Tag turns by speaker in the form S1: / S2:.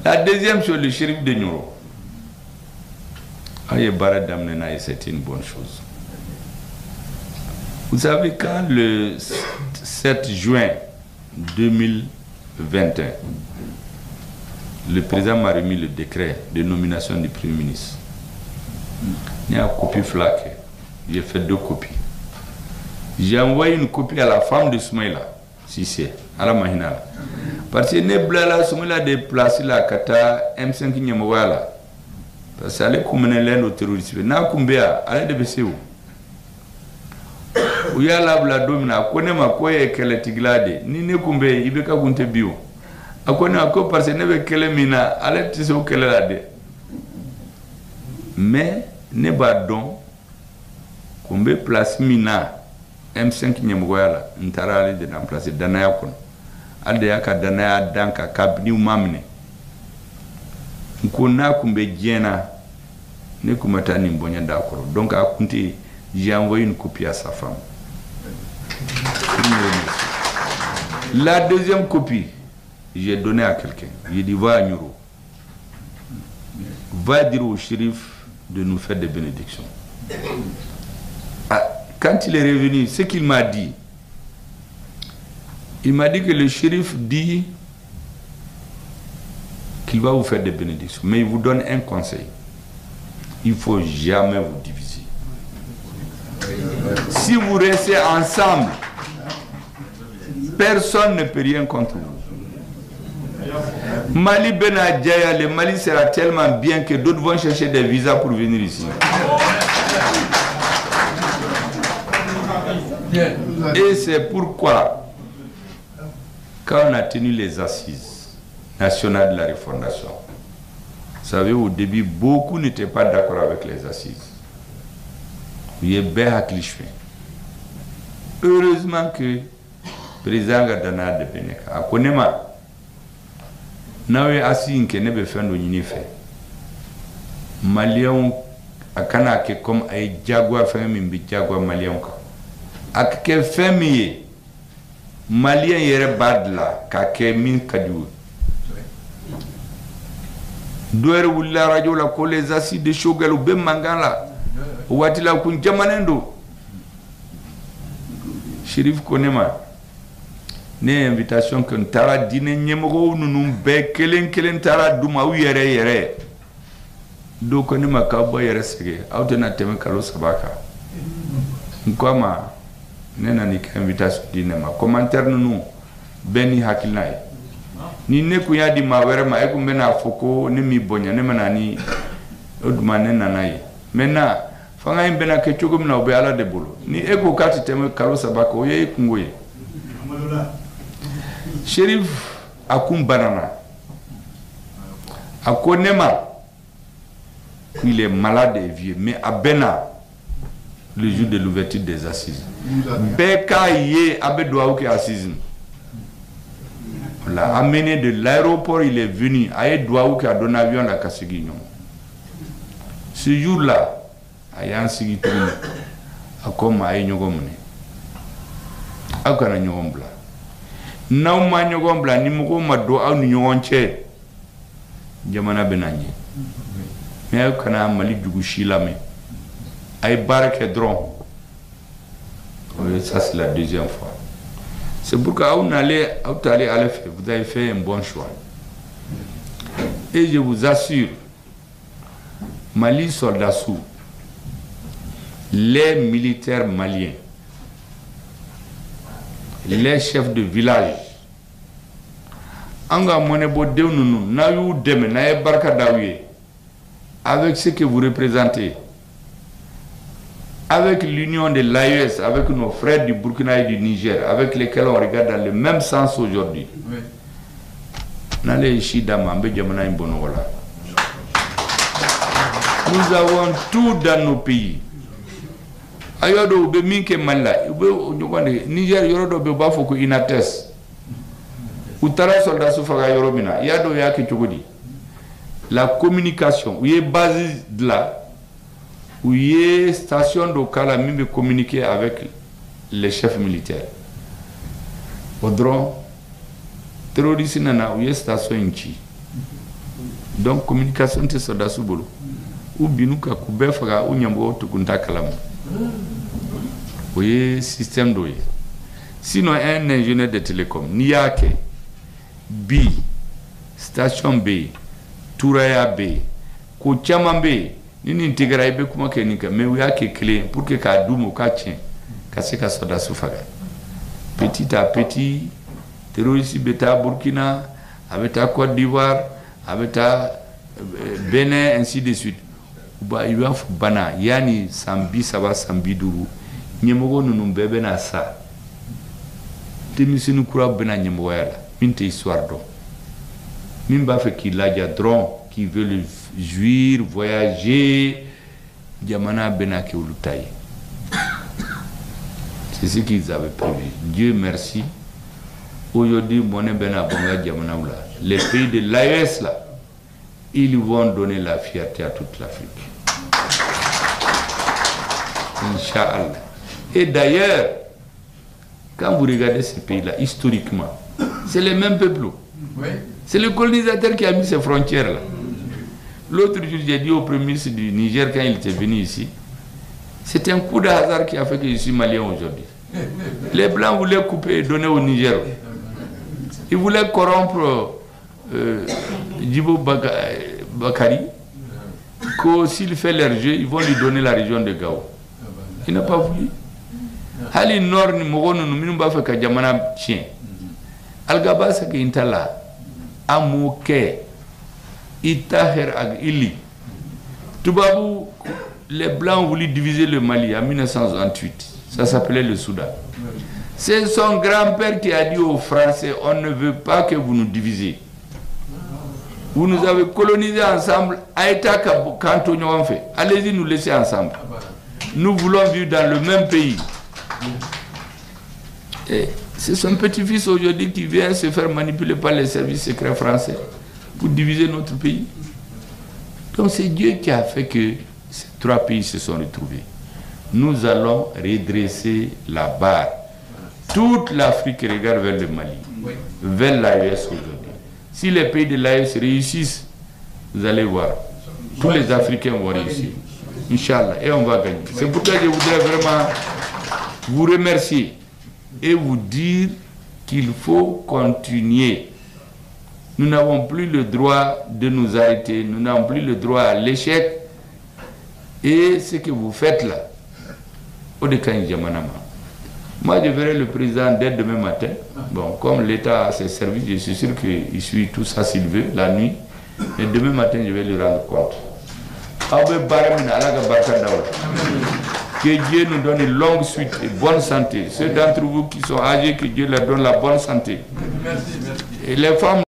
S1: La deuxième chose, le shérif de Nyoro. C'est une bonne chose. Vous savez, quand le 7 juin 2021, le président m'a remis le décret de nomination du Premier ministre. Il y a une copie flaquée. J'ai fait 2 copies. J'ai envoyé une copie à la femme de Soumaïla, si c'est, à la Mahina. Parce que Neblala Soumaïla déplacé la Kata M5 Nyamawala. Parce qu'elle est comme une terroriste. N'a kumbea, elle est de BCO. Où y a la domina, connaît ma quoi et qu'elle est tiglade. Ni ne kumbe, il veut qu'à compter bio. A connaît encore parce que ne veut qu'elle mina, elle est tissée qu'elle est là. Mais, ne pas donc, kumbe place mina, M5 Nyamwala, n'tara aller de remplacer Danaya kon. Aldea ka Danaya danka kabni ou mamne. Nkona kumbe djena, ne kumata ni mbonya d'accord. Donc à compter, j'ai envoyé une copie à sa femme. La deuxième copie, j'ai donné à quelqu'un. J'ai dit, va à Nyoro. Va dire au shérif de nous faire des bénédictions. Ah, quand il est revenu, ce qu'il m'a dit, il m'a dit que le shérif dit qu'il va vous faire des bénédictions. Mais il vous donne un conseil. Il ne faut jamais vous diviser. Si vous restez ensemble, personne ne peut rien contre vous. Mali Benadjaya, le Mali sera tellement bien que d'autres vont chercher des visas pour venir ici. Et c'est pourquoi, quand on a tenu les assises nationales de la refondation, vous savez, au début, beaucoup n'étaient pas d'accord avec les assises. Heureusement que le président Gadana de Beneka a connu nawe assis nke ne be fendo nyini fe malien akana ke comme ay jagwa fami bi jagwa malien ka ak ke fami malien yere badla ka ke min kadu doere wulla radio la ko les assises de shogalu be mangala watila kun jamanendo Chérif Konema ne invitation que ntara dine nyemoko nunu be kelen tara duma u yere do Konema ka bo yere sege awtena teme kalo sabaka nkoma nena ni invitation dine ma commentaire nunu beni hakilnai ni ne kunya di ma were ma e ku mena foko ne mi bonya ne manani oduma ne nanayi mena fanga imbena ke chogum na obe ala de bolo ni ego kati teme kalo sabaka oye kungoye Chérif Akoum Banana Akonema il est malade et vieux mais à Bena le jour de l'ouverture des assises Beka yé abedoua qui assise l'a amené de l'aéroport il est venu à Edouaou qui a donné avion à la Kassigignon ce jour là Ayan Sigitoun Akoma Aye Nyogomne Akana Nyogombla Naw ma Nyogombla ni moko ma do aw ni ñonche jamana benanye mais Akana Mali dugu shilame ay barake dron ça c'est la deuxième fois c'est pourquoi vous allez vous avez fait un bon choix et je vous assure Mali soldats sous les militaires maliens, les chefs de village, anga monebo deununu na yu deme na e barka dawiye avec ce que vous représentez, avec l'union de l'AES, avec nos frères du Burkina et du Niger, avec lesquels on regarde dans le même sens aujourd'hui. Nous avon tout dans nos pays. Ayodo be minke malla be Niger yorodo be bafo ko inates utara soldat su faga yoromina yado yake chugudi la communication où est base de là où est station de kala mimbe communiquer avec les chefs militaires Audron terroriste nana u ye station in ci donc communication tɛ sɔrɔdasiw bolo u binu ka k'u bɛɛ faga u ɲɛmɔgɔw tugun t'a kalama o ye système dɔ ye sinon un ingénieur de télécom n'i y'a kɛ bi station bɛ yen turaya bɛ yen ko caman bɛ yen ni nin tigɛra i bɛ kuma kɛ nin kan mais u y'a kɛ kelen pour que k'a d'u ma u ka tiɲɛ ka se ka sɔrɔdasiw faga petit à petit terroriste bɛ taa Burkina a bɛ taa Côte d'Ivoire a bɛ taa Bénin ainsi de suite i b'a fɔ bana yanni san 30 san 50 ɲɛmɔgɔ ninnu bɛɛ bɛna sa denmisɛnnin kura bɛna ɲɛmɔgɔya la min tɛ histoire dɔn min b'a fɛ k'i laja dɔrɔn qui veut jouir voyager jamana bɛna kɛ olu ta ye c'est ce qu'ils avaient prévu. Dieu merci. Aujourd'hui, monnaie bena bonga jamana oula. Les pays de l'AES là, ils vont donner la fierté à toute l'Afrique. Inch'Allah. Et d'ailleurs, quand vous regardez ces pays-là, historiquement, c'est les mêmes peuples. Oui. C'est le colonisateur qui a mis ces frontières-là. L'autre jour, j'ai dit au premier ministre du Niger, quand il était venu ici, c'est un coup de hasard qui a fait que je suis malien aujourd'hui. Les Blancs voulaient couper et donner au Niger. Ils voulaient corrompre Djibo Bakari, que s'il fait leur jeu, ils vont lui donner la région de Gao. Il n'a pas voulu. Hali Nord ni Mogo nous nous pas fait que Jamana tient. Algaba c'est que Intala, Amouke, Itaher Ag Ili. Toubabou, les Blancs ont voulu diviser le Mali en 1968. Ça s'appelait le Soudan. C'est son grand-père qui a dit aux Français, on ne veut pas que vous nous divisez. Vous nous avez colonisés ensemble, Aïta Kantonio en fait. Allez-y nous laisser ensemble. Nous voulons vivre dans le même pays. Et c'est son petit-fils aujourd'hui qui vient se faire manipuler par les services secrets français pour diviser notre pays. Donc c'est Dieu qui a fait que ces trois pays se sont retrouvés. Nous allons redresser la barre. Toute l'Afrique regarde vers le Mali, vers l'AES aujourd'hui. Si les pays de l'AES réussissent, vous allez voir, tous les Africains vont réussir. Inch'Allah, et on va gagner. C'est pourquoi je voudrais vraiment vous remercier et vous dire qu'il faut continuer. Nous n'avons plus le droit de nous arrêter, nous n'avons plus le droit à l'échec. Et ce que vous faites là, moi je verrai le président dès demain matin. Bon, comme l'État a ses services, je suis sûr qu'il suit tout ça s'il veut, la nuit. Et demain matin, je vais lui rendre compte. Que Dieu nous donne une longue suite et bonne santé. Ceux d'entre vous qui sont âgés, que Dieu leur donne la bonne santé. Et les femmes